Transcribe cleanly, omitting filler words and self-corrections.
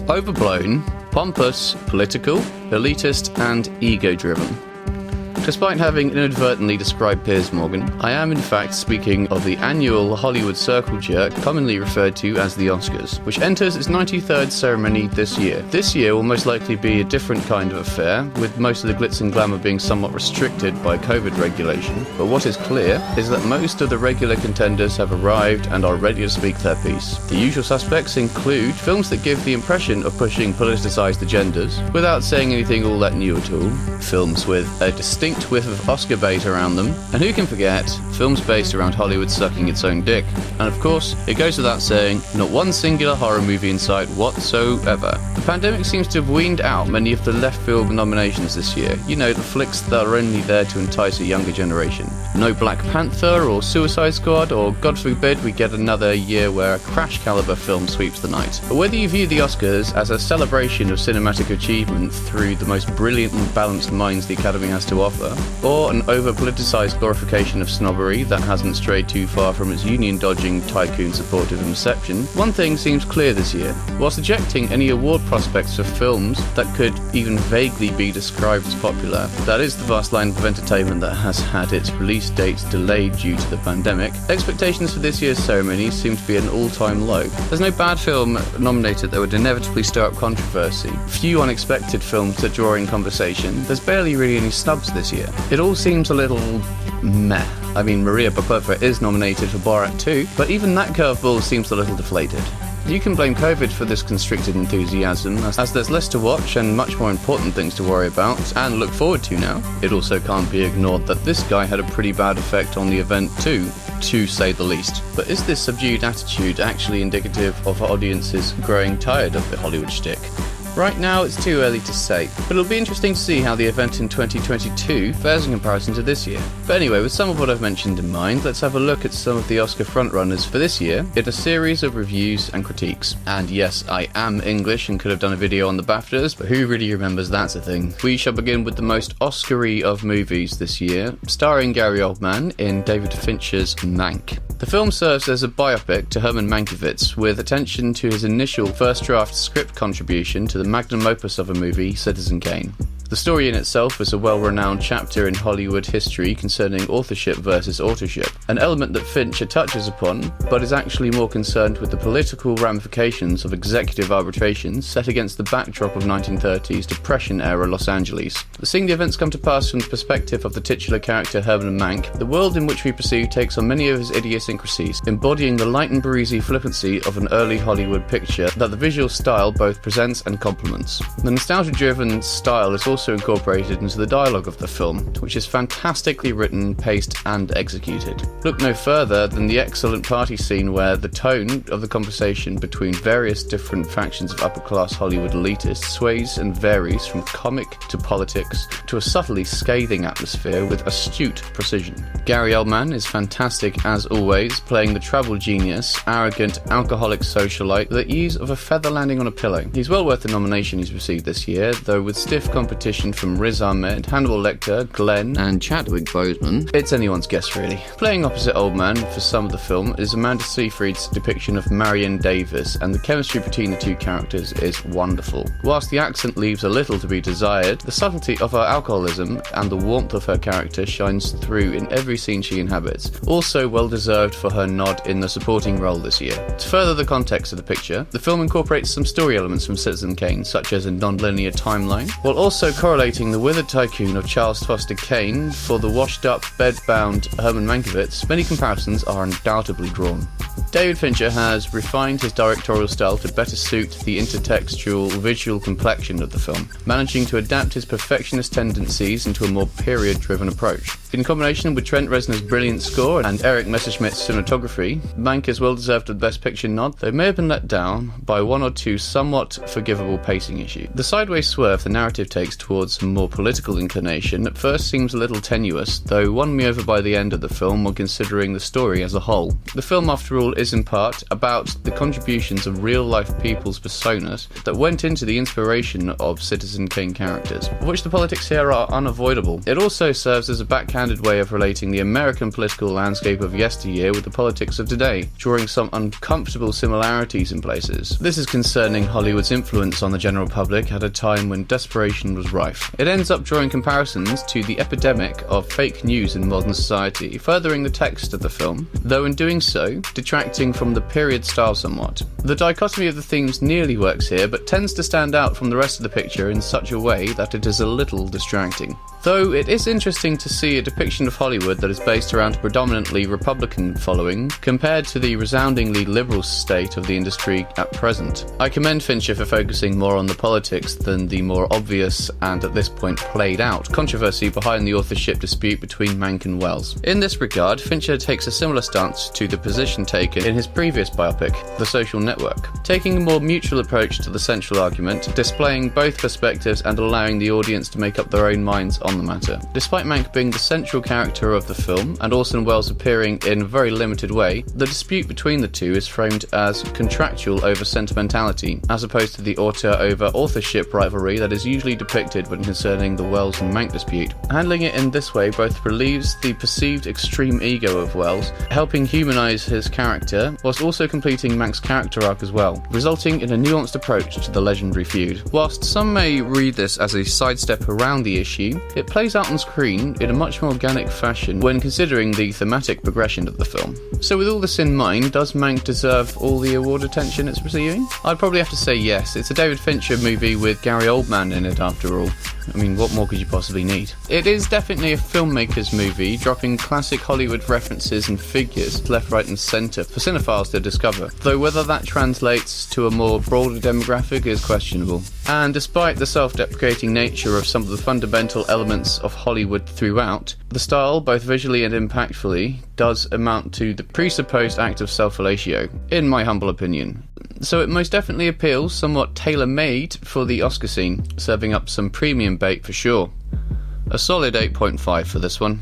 Overblown, pompous, political, elitist, and ego-driven. Despite having inadvertently described Piers Morgan, I am in fact speaking of the annual Hollywood circle jerk, commonly referred to as the Oscars, which enters its 93rd ceremony this year. This year will most likely be a different kind of affair, with most of the glitz and glamour being somewhat restricted by COVID regulation. But what is clear is that most of the regular contenders have arrived and are ready to speak their piece. The usual suspects include films that give the impression of pushing politicised agendas, without saying anything all that new at all, films with a distinct whiff of Oscar bait around them, and who can forget, films based around Hollywood sucking its own dick. And of course, it goes without saying, not one singular horror movie in sight whatsoever. The pandemic seems to have weaned out many of the left field nominations this year. You know, the flicks that are only there to entice a younger generation. No Black Panther or Suicide Squad, or God forbid we get another year where a Crash caliber film sweeps the night. But whether you view the Oscars as a celebration of cinematic achievement through the most brilliant and balanced minds the Academy has to offer, or an over-politicised glorification of snobbery that hasn't strayed too far from its union-dodging, tycoon-supportive inception, one thing seems clear this year. Whilst ejecting any award prospects for films that could even vaguely be described as popular, that is the vast line of entertainment that has had its release dates delayed due to the pandemic, expectations for this year's ceremony seem to be at an all-time low. There's no bad film nominated that would inevitably stir up controversy, few unexpected films that draw in conversation, there's barely really any snubs this year. It all seems a little meh. I mean, Maria Popova is nominated for Borat 2, but even that curveball seems a little deflated. You can blame COVID for this constricted enthusiasm, as there's less to watch and much more important things to worry about and look forward to now. It also can't be ignored that this guy had a pretty bad effect on the event too, to say the least. But is this subdued attitude actually indicative of audiences growing tired of the Hollywood shtick? Right now, it's too early to say, but it'll be interesting to see how the event in 2022 fares in comparison to this year. But anyway, with some of what I've mentioned in mind, let's have a look at some of the Oscar frontrunners for this year in a series of reviews and critiques. And yes, I am English and could have done a video on the BAFTAs, but who really remembers that's a thing? We shall begin with the most Oscar-y of movies this year, starring Gary Oldman in David Fincher's Mank. The film serves as a biopic to Herman Mankiewicz, with attention to his initial first draft script contribution to the magnum opus of a movie, Citizen Kane. The story in itself is a well-renowned chapter in Hollywood history concerning authorship versus authorship, an element that Fincher touches upon, but is actually more concerned with the political ramifications of executive arbitration set against the backdrop of 1930s Depression-era Los Angeles. Seeing the events come to pass from the perspective of the titular character Herman Mank, the world in which we pursue takes on many of his idiosyncrasies, embodying the light and breezy flippancy of an early Hollywood picture that the visual style both presents and complements. The nostalgia-driven style is also incorporated into the dialogue of the film, which is fantastically written, paced, and executed. Look no further than the excellent party scene where the tone of the conversation between various different factions of upper-class Hollywood elitists sways and varies from comic to politics to a subtly scathing atmosphere with astute precision. Gary Oldman is fantastic as always, playing the troubled genius, arrogant, alcoholic socialite with the ease of a feather landing on a pillow. He's well worth the nomination he's received this year, though with stiff competition from Riz Ahmed, Hannibal Lecter, Glenn, and Chadwick Boseman, it's anyone's guess really. Playing opposite Oldman for some of the film is Amanda Seyfried's depiction of Marion Davis, and the chemistry between the two characters is wonderful. Whilst the accent leaves a little to be desired, the subtlety of her alcoholism and the warmth of her character shines through in every scene she inhabits, also well deserved for her nod in the supporting role this year. To further the context of the picture, the film incorporates some story elements from Citizen Kane, such as a non-linear timeline, while also correlating the withered tycoon of Charles Foster Kane for the washed-up, bed-bound Herman Mankiewicz. Many comparisons are undoubtedly drawn. David Fincher has refined his directorial style to better suit the intertextual visual complexion of the film, managing to adapt his perfectionist tendencies into a more period-driven approach. In combination with Trent Reznor's brilliant score and Eric Messerschmitt's cinematography, Mank is well deserved of the Best Picture nod, though may have been let down by one or two somewhat forgivable pacing issues. The sideways swerve the narrative takes towards a more political inclination at first seems a little tenuous, though won me over by the end of the film when considering the story as a whole. The film, after all, is in part about the contributions of real-life people's personas that went into the inspiration of Citizen Kane characters, of which the politics here are unavoidable. It also serves as a backhanded way of relating the American political landscape of yesteryear with the politics of today, drawing some uncomfortable similarities in places. This is concerning Hollywood's influence on the general public at a time when desperation was rife. It ends up drawing comparisons to the epidemic of fake news in modern society, furthering the text of the film, though in doing so, detracting from the period style somewhat. The dichotomy of the themes nearly works here, but tends to stand out from the rest of the picture in such a way that it is a little distracting. Though it is interesting to see a depiction of Hollywood that is based around a predominantly Republican following, compared to the resoundingly liberal state of the industry at present. I commend Fincher for focusing more on the politics than the more obvious and at this point played out controversy behind the authorship dispute between Mank and Wells. In this regard, Fincher takes a similar stance to the position taken in his previous biopic, The Social Network, taking a more mutual approach to the central argument, displaying both perspectives and allowing the audience to make up their own minds on the matter. Despite Mank being the central character of the film and Orson Welles appearing in a very limited way, the dispute between the two is framed as contractual over sentimentality, as opposed to the auteur over authorship rivalry that is usually depicted when concerning the Welles and Mank dispute. Handling it in this way both relieves the perceived extreme ego of Welles, helping humanise his character, whilst also completing Mank's character arc as well, resulting in a nuanced approach to the legendary feud. Whilst some may read this as a sidestep around the issue, it plays out on screen in a much more organic fashion when considering the thematic progression of the film. So with all this in mind, does Mank deserve all the award attention it's receiving? I'd probably have to say yes. It's a David Fincher movie with Gary Oldman in it after all. I mean, what more could you possibly need? It is definitely a filmmaker's movie, dropping classic Hollywood references and figures left, right and centre for cinephiles to discover, though whether that translates to a more broader demographic is questionable. And despite the self-deprecating nature of some of the fundamental elements of Hollywood throughout, the style, both visually and impactfully, does amount to the presupposed act of self-fellatio, in my humble opinion. So it most definitely appeals, somewhat tailor-made for the Oscar scene, serving up some premium bait for sure. A solid 8.5 for this one.